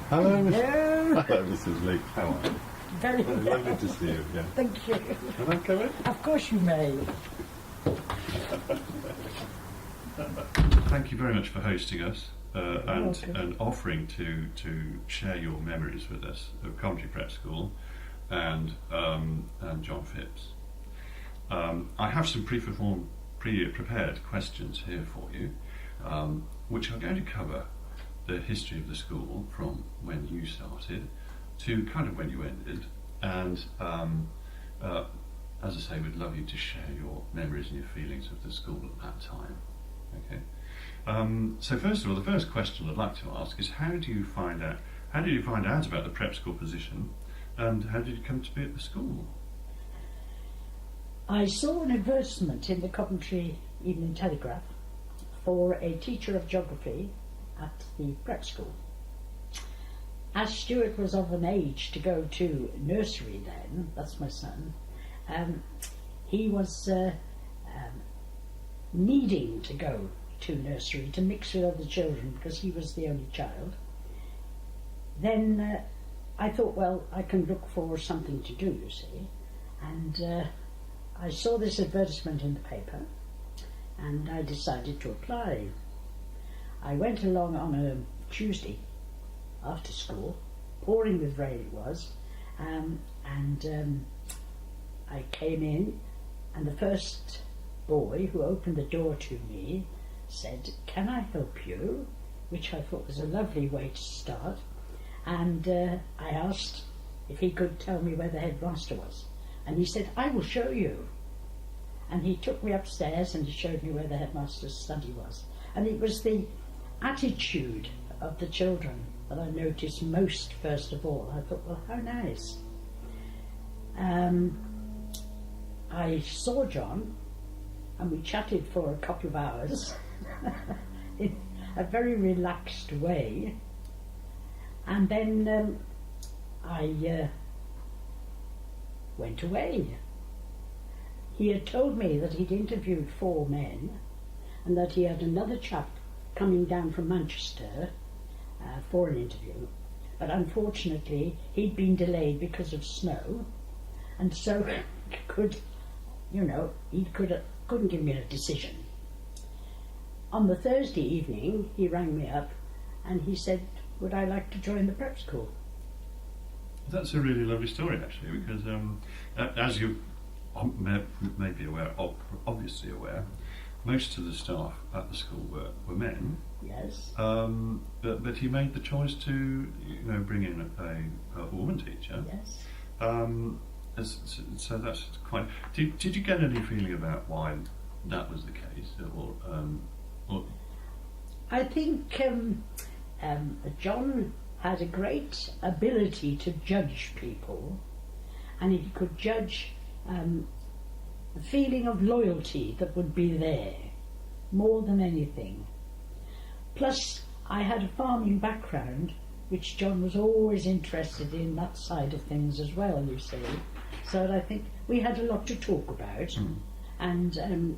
Hello, Hello. hello, Mrs. Leech. How are you? Very Lovely to see you again. Thank you. Can I come in? Of course you may. Thank you very much for hosting us welcome. and offering to share your memories with us of Coventry Prep School and John Phipps. I have some pre-prepared questions here for you, which are going to cover the history of the school from when you started to kind of when you ended, and as I say, we'd love you to share your memories and your feelings of the school at that time. Okay. So first of all, the first question I'd like to ask is, how did you find out about the prep school position, and how did you come to be at the school? I saw an advertisement in the Coventry Evening Telegraph for a teacher of geography at the prep school. As Stuart was of an age to go to nursery then, that's my son, he was needing to go to nursery to mix with other children because he was the only child. Then I thought, well, I can look for something to do, you see, and I saw this advertisement in the paper and I decided to apply. I went along on a Tuesday after school, pouring with rain it was, and I came in, and the first boy who opened the door to me said, "Can I help you?" which I thought was a lovely way to start, and I asked if he could tell me where the headmaster was, and he said, "I will show you." And he took me upstairs and he showed me where the headmaster's study was, and it was the attitude of the children that I noticed most first of all. I thought, well, how nice. I saw John and we chatted for a couple of hours in a very relaxed way, and then I went away. He had told me that he'd interviewed 4 men and that he had another chap coming down from Manchester for an interview, but unfortunately he'd been delayed because of snow, and so he couldn't give me a decision. On the Thursday evening he rang me up and he said, would I like to join the prep school? That's a really lovely story, actually, because as you may be aware, obviously aware, most of the staff at the school were men. Yes. But he made the choice to bring in a woman teacher. Yes. So that's quite. Did you get any feeling about why that was the case, or? I think John had a great ability to judge people, and he could judge the feeling of loyalty that would be there more than anything. Plus, I had a farming background, which John was always interested in that side of things as well, you see. So I think we had a lot to talk about, and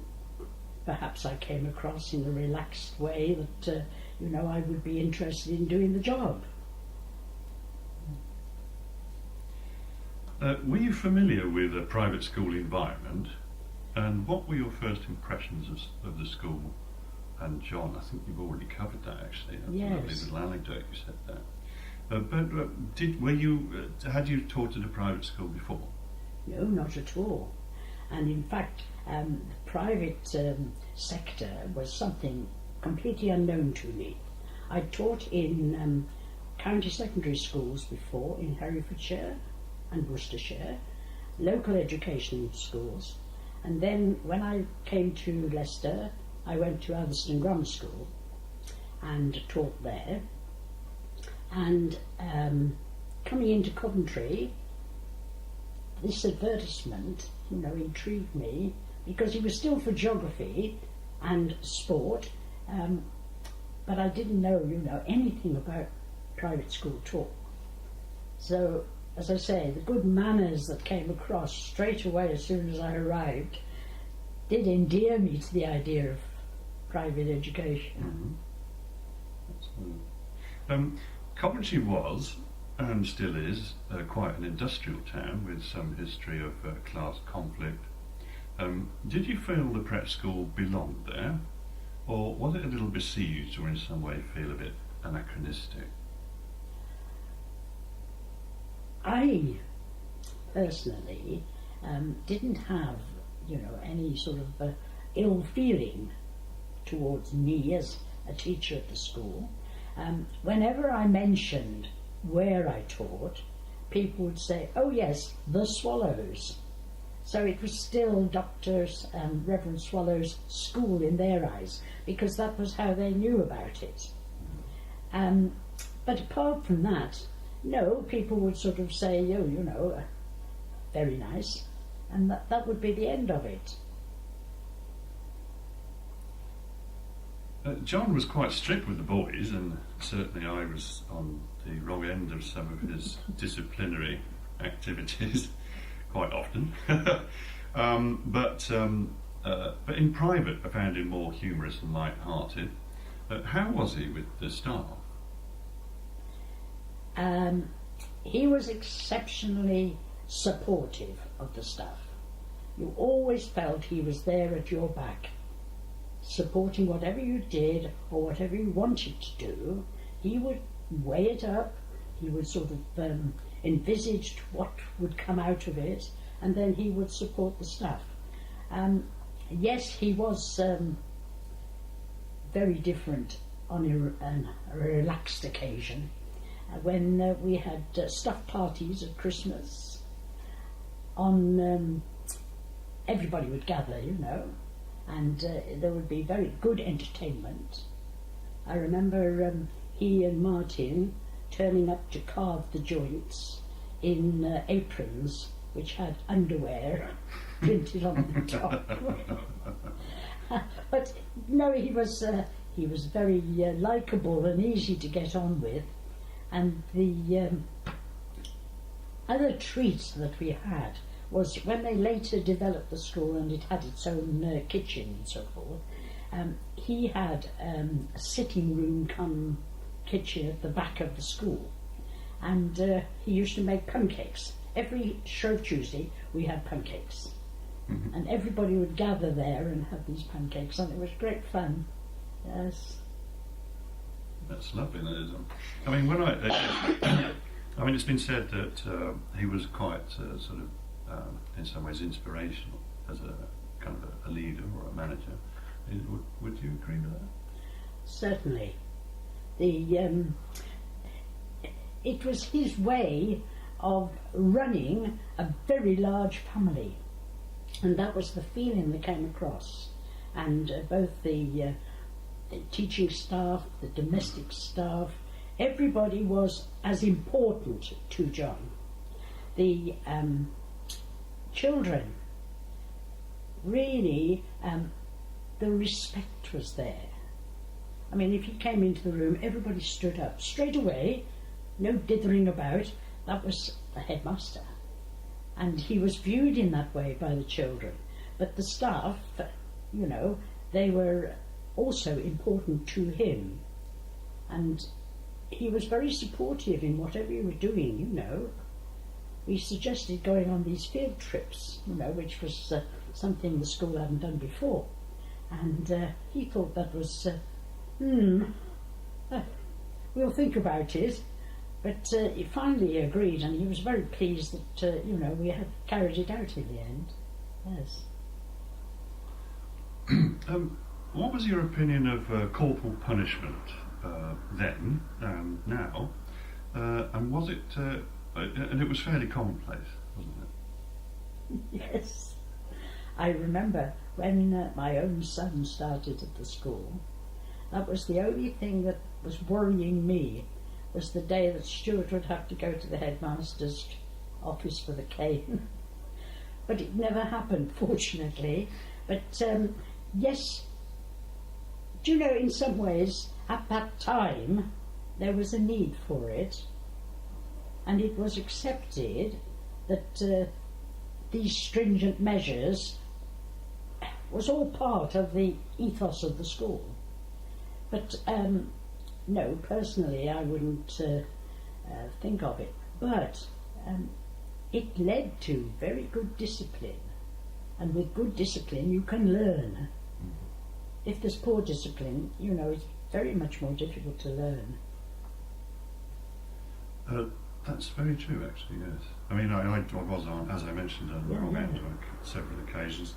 perhaps I came across in a relaxed way that I would be interested in doing the job. Were you familiar with a private school environment, and what were your first impressions of the school? And John, I think you've already covered that, actually. That's yes. a lovely little anecdote you said that. Had you taught at a private school before? No, not at all. And in fact, the private sector was something completely unknown to me. I taught in county secondary schools before in Herefordshire and Worcestershire, local education schools, and then when I came to Leicester, I went to Atherstone Grammar School and taught there. And coming into Coventry, this advertisement, intrigued me because it was still for geography and sport, but I didn't know, anything about private school at all. So, as I say, the good manners that came across straight away as soon as I arrived did endear me to the idea of private education. Mm-hmm. Coventry was, and still is, quite an industrial town with some history of class conflict. Did you feel the prep school belonged there, or was it a little besieged, or in some way feel a bit anachronistic? I personally didn't have, any sort of ill feeling towards me as a teacher at the school. Whenever I mentioned where I taught, people would say, "Oh yes, the Swallows." So it was still Dr. Reverend Swallow's school in their eyes, because that was how they knew about it. But apart from that, no, people would sort of say, "Oh, very nice," and that would be the end of it. John was quite strict with the boys, and certainly I was on the wrong end of some of his disciplinary activities quite often. But in private, I found him more humorous and light-hearted. How was he with the staff? He was exceptionally supportive of the staff. You always felt he was there at your back, supporting whatever you did or whatever you wanted to do. He would weigh it up, he would sort of envisage what would come out of it, and then he would support the staff. Yes, he was very different on a relaxed occasion. When we had stuffed parties at Christmas, everybody would gather, and there would be very good entertainment. I remember he and Martin turning up to carve the joints in aprons which had underwear printed on the top. But no, he was very likeable and easy to get on with. And the other treat that we had was when they later developed the school and it had its own kitchen and so forth. He had a sitting room come kitchen at the back of the school, and he used to make pancakes. Every Shrove Tuesday we had pancakes, and everybody would gather there and have these pancakes, and it was great fun. Yes. That's lovely. That is. I mean, it's been said that he was quite sort of, in some ways, inspirational as a kind of a leader or a manager. Would you agree with that? Certainly. It was his way of running a very large family, and that was the feeling that came across. And both the teaching staff, the domestic staff, everybody was as important to John. The children, really, the respect was there. I mean, if he came into the room, everybody stood up straight away, no dithering about. That was the headmaster, and he was viewed in that way by the children. But the staff, they were also important to him, and he was very supportive in whatever you were doing. We suggested going on these field trips, which was something the school hadn't done before, and he thought that was we'll think about it. But he finally agreed, and he was very pleased that we had carried it out in the end. Yes. What was your opinion of corporal punishment then and now? And was it? And it was fairly commonplace, wasn't it? Yes. I remember when my own son started at the school. That was the only thing that was worrying me. Was the day that Stuart would have to go to the headmaster's office for the cane. But it never happened, fortunately. But yes, in some ways, at that time, there was a need for it, and it was accepted that these stringent measures was all part of the ethos of the school. But no, personally I wouldn't think of it, but it led to very good discipline, and with good discipline you can learn. If there's poor discipline, you know, it's very much more difficult to learn. That's very true, actually. Yes. I mean, I was on, as I mentioned, on wrong end on several occasions,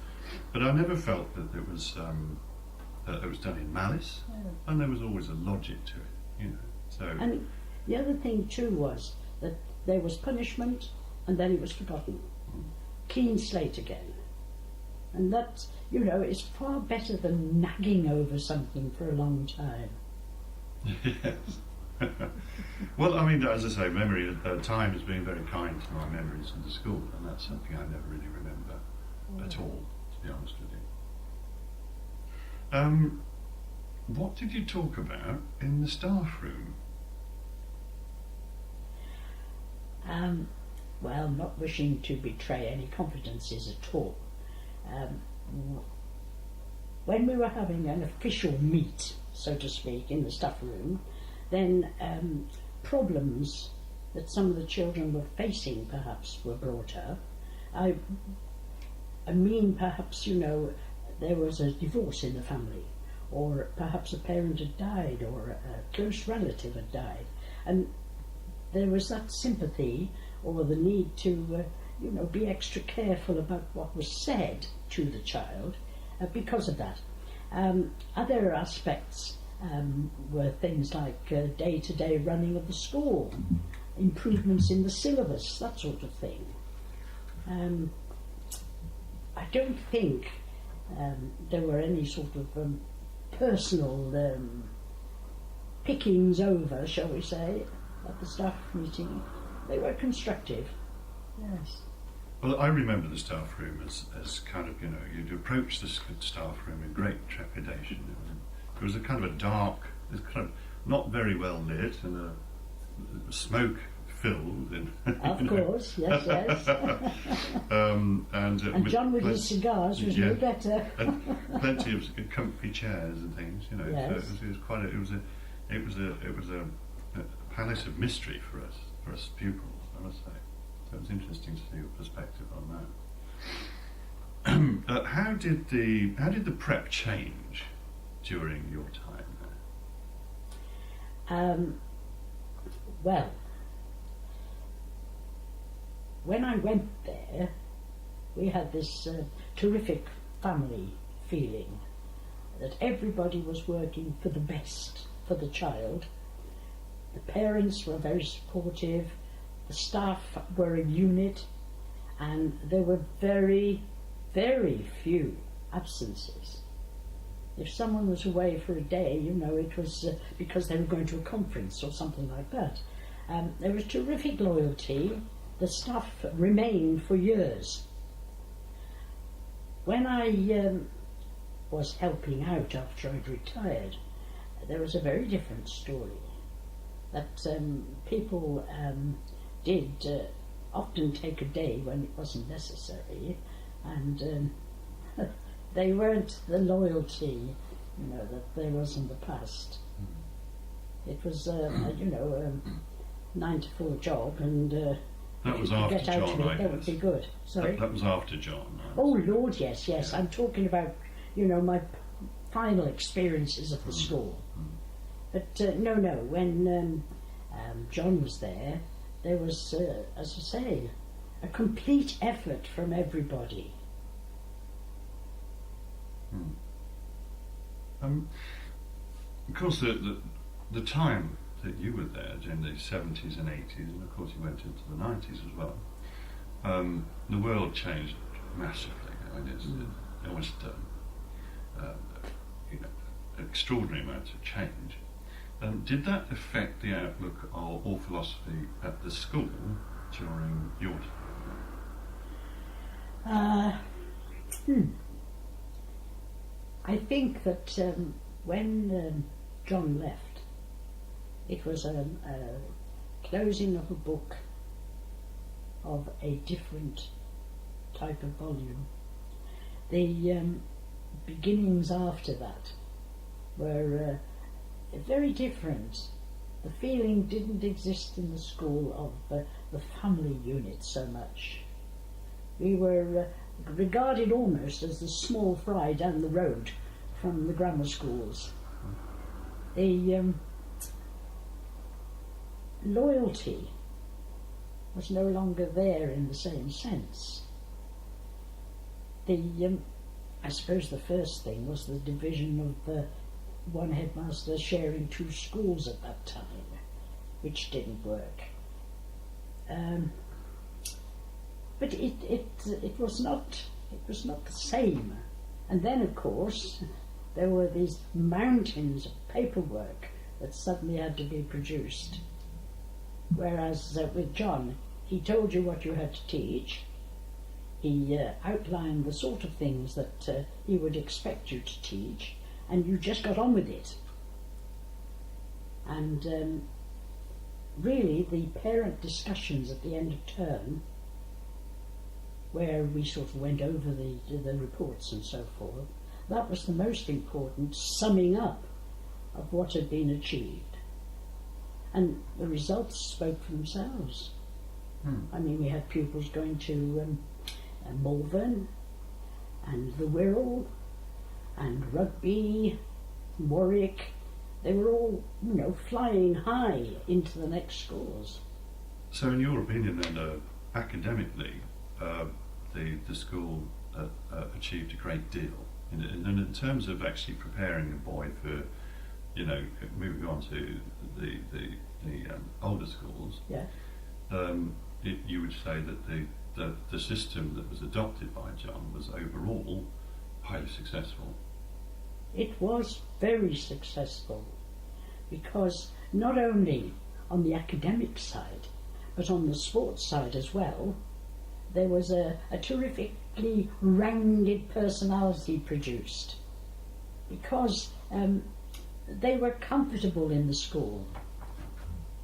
but I never felt that it was done in malice, and there was always a logic to it. You know. So. And the other thing too was that there was punishment, and then it was forgotten. Clean slate again. And that, you know, is far better than nagging over something for a long time. Yes. Well, I mean, as I say, memory, time has been very kind to my memories in the school, and that's something I never really remember at all, to be honest with you. What did you talk about in the staff room? Well, not wishing to betray any confidences at all. When we were having an official meet, so to speak, in the staff room, then problems that some of the children were facing perhaps were brought up. I mean, perhaps, you know, there was a divorce in the family, or perhaps a parent had died, or a close relative had died, and there was that sympathy or the need to you know, be extra careful about what was said to the child because of that. Other aspects were things like day-to-day running of the school, improvements in the syllabus, that sort of thing. I don't think there were any sort of personal pickings over, shall we say, at the staff meeting. They were constructive. Yes. Well, I remember the staff room as kind of, you know, you'd approach the staff room in great trepidation. It was a kind of a dark, it was kind of not very well lit, and a smoke filled. Of course, yes, yes. And John with his cigars was no better. And plenty of comfy chairs and things, you know. Yes. So it was quite it was a palace of mystery for us pupils, I must say. So it was interesting to see your perspective on that. How did the prep change during your time there? Well, when I went there, we had this terrific family feeling that everybody was working for the best for the child. The parents were very supportive, the staff were a unit, and there were very, very few absences. If someone was away for a day, you know, it was because they were going to a conference or something like that. There was terrific loyalty. The staff remained for years. When I was helping out after I'd retired, there was a very different story. That people did often take a day when it wasn't necessary, and they weren't the loyalty, you know, that there was in the past. It was, you know, 9 to 4 job, and that was if you after get out John, of it, I that would guess. be good. Sorry. That was after John. Oh Lord, yes, yes. Yeah. I'm talking about, you know, my final experiences of the school. But no, when John was there was, as I say, a complete effort from everybody. Of course, the time that you were there during the 70s and 80s, and of course you went into the 90s as well, the world changed massively. I mean, it's almost you know, extraordinary amounts of change. Did that affect the outlook or philosophy at the school during your time? I think that when John left, it was a closing of a book of a different type of volume. The beginnings after that were very different. The feeling didn't exist in the school of the family unit so much. We were regarded almost as the small fry down the road from the grammar schools. The loyalty was no longer there in the same sense. I suppose the first thing was the division of the one headmaster sharing two schools at that time, which didn't work. But it was not the same. And then, of course, there were these mountains of paperwork that suddenly had to be produced. Whereas with John, he told you what you had to teach. He outlined the sort of things that he would expect you to teach, and you just got on with it. And really, the parent discussions at the end of term, where we sort of went over the reports and so forth, that was the most important summing up of what had been achieved. And the results spoke for themselves. I mean, we had pupils going to Malvern and the Wirral and Rugby, Warwick. They were all, flying high into the next schools. So in your opinion then, academically, the school achieved a great deal. And in terms of actually preparing a boy for, moving on to the older schools, Yeah. You would say that the system that was adopted by John was overall highly successful. It was very successful because not only on the academic side, but on the sports side as well, there was a terrifically rounded personality produced because they were comfortable in the school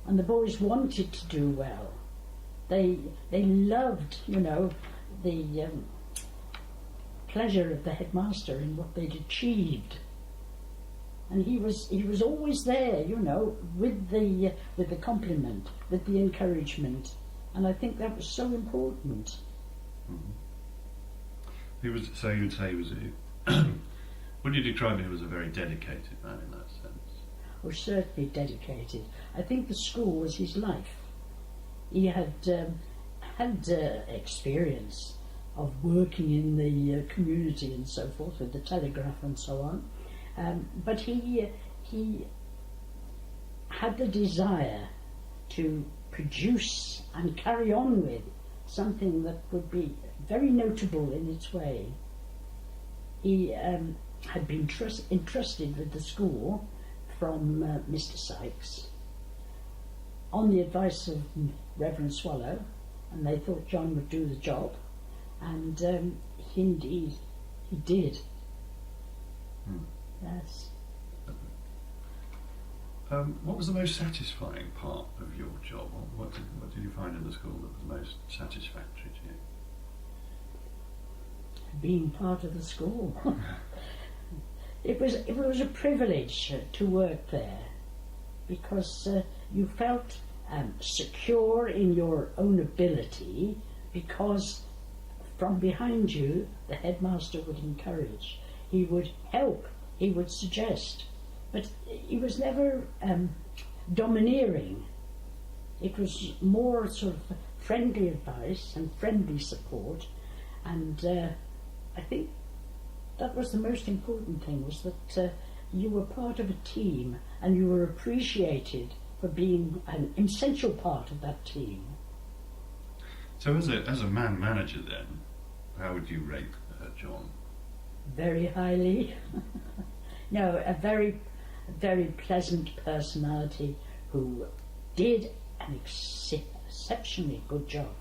and the boys wanted to do well. They loved, the pleasure of the headmaster in what they'd achieved, and he was always there, with the compliment, with the encouragement, and I think that was so important. You'd say he was would you describe him as a very dedicated man in that sense? Was certainly dedicated. I think the school was his life. He had experience of working in the community and so forth, with the telegraph and so on, but he had the desire to produce and carry on with something that would be very notable in its way. He had been entrusted with the school from Mr. Sykes on the advice of Reverend Swallow, and they thought John would do the job, and indeed he did. Yes. What was the most satisfying part of your job? What did you find in the school that was most satisfactory to you? Being part of the school. It was a privilege to work there because you felt secure in your own ability, because from behind you the headmaster would encourage, he would help, he would suggest, but he was never domineering. It was more sort of friendly advice and friendly support, and I think that was the most important thing, was that you were part of a team and you were appreciated for being an essential part of that team. So as a man manager then, how would you rate John? Very highly. No, a very, very pleasant personality who did an exceptionally good job.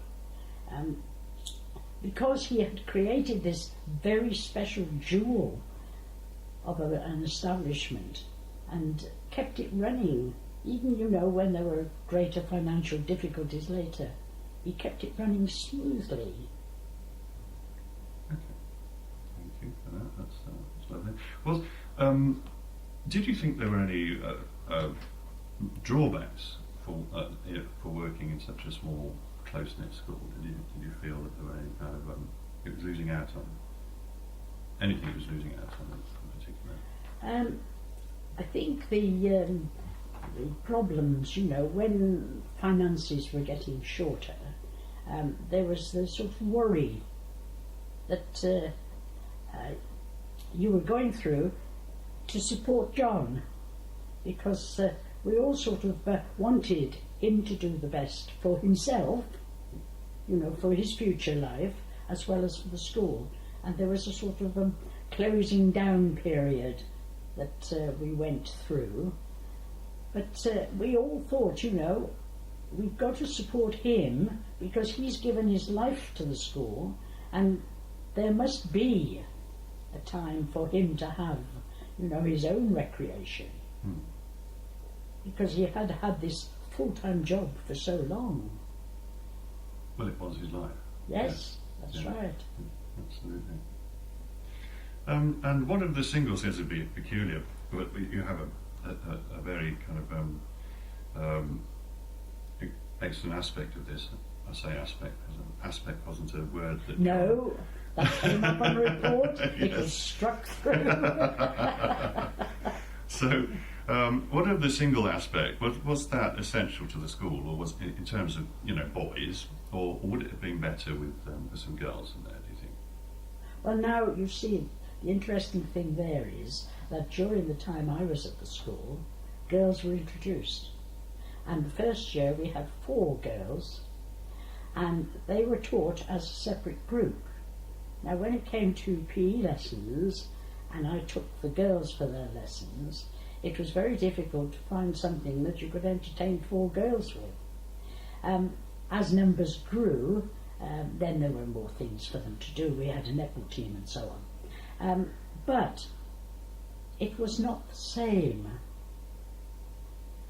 Because he had created this very special jewel of an establishment and kept it running, even, when there were greater financial difficulties later, he kept it running smoothly. Okay, thank you for that. That's lovely. Well, did you think there were any drawbacks for working in such a small, close-knit school? Did you feel that there were any kind of it was losing out on anything? It was losing out on in particular. I think the problems, when finances were getting shorter, there was the sort of worry that you were going through to support John, because we all sort of wanted him to do the best for himself, for his future life, as well as for the school. And there was a sort of closing down period that we went through. But we all thought, we've got to support him because he's given his life to the school, and there must be a time for him to have, his own recreation. Because he had had this full-time job for so long. Well, it was his life. Yes, that's right. Absolutely. And one of the singles is a bit peculiar, but you have a very kind of excellent aspect of this. I say aspect, because aspect wasn't a word that... No, that came up on report. It was struck through. So, what of the single aspect, was that essential to the school, or was it in terms of, boys, or would it have been better with some girls in there, do you think? Well, now, you see, the interesting thing there is that during the time I was at the school, girls were introduced. And the first year we had 4 girls, and they were taught as a separate group. Now, when it came to PE lessons, and I took the girls for their lessons, it was very difficult to find something that you could entertain 4 girls with. As numbers grew, then there were more things for them to do. We had a netball team and so on. But it was not the same.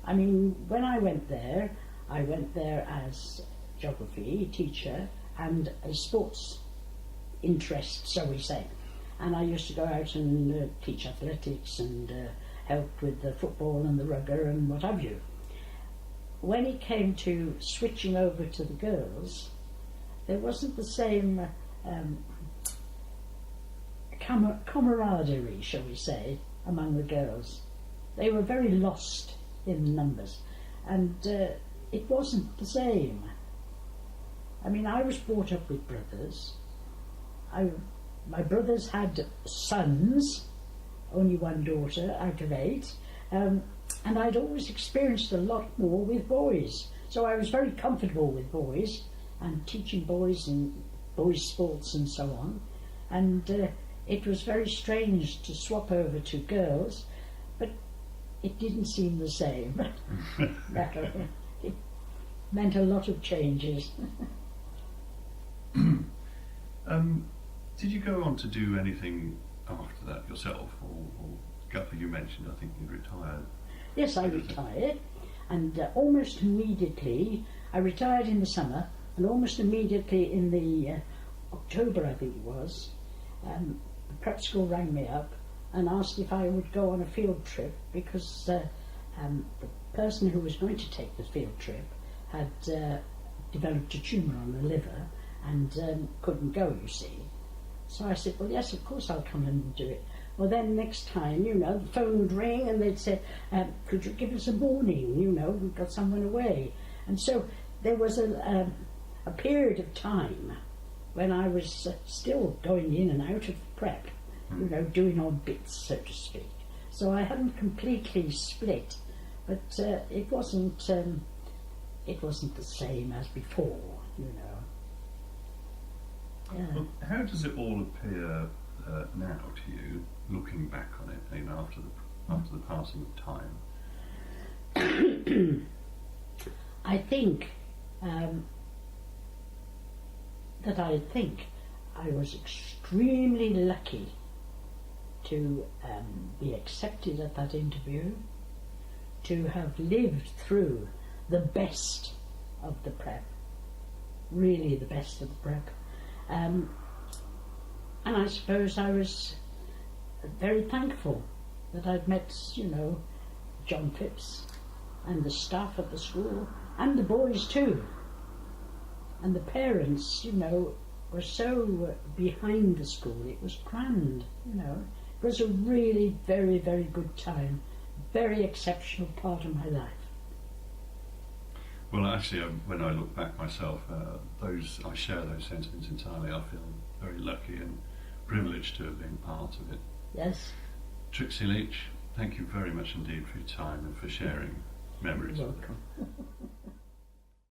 I mean, when I went there as geography teacher and a sports interest, so we say. And I used to go out and teach athletics and help with the football and the rugger and what have you. When it came to switching over to the girls, there wasn't the same camaraderie, shall we say, among the girls. They were very lost in the numbers, and it wasn't the same. I mean, I was brought up with brothers. My brothers had sons, only 1 daughter out of 8, and I'd always experienced a lot more with boys. So I was very comfortable with boys and teaching boys and boys' sports and so on. And it was very strange to swap over to girls, but it didn't seem the same. It meant a lot of changes. Did you go on to do anything after that yourself, or you mentioned, I think you retired? Yes, I retired, and almost immediately, I retired in the summer, and almost immediately in the October, I think it was, the prep school rang me up and asked if I would go on a field trip, because the person who was going to take the field trip had developed a tumour on the liver and couldn't go, you see. So I said, well, yes, of course I'll come and do it. Well, then next time, the phone would ring and they'd say, could you give us a warning, we've got someone away. And so there was a period of time when I was still going in and out of prep, doing odd bits, so to speak. So I hadn't completely split, but it wasn't the same as before, Yeah. Well, how does it all appear now to you, looking back on it, after the passing of time? I think I was extremely lucky to be accepted at that interview, to have lived through the best of the prep, really the best of the prep. And I suppose I was very thankful that I'd met, John Phipps and the staff at the school and the boys too. And the parents, you know, were so behind the school. It was grand, you know. It was a really very, very good time. Very exceptional part of my life. Well, actually, when I look back myself, I share those sentiments entirely. I feel very lucky and privileged to have been part of it. Yes. Trixie Leech, thank you very much indeed for your time and for sharing memories. You're welcome.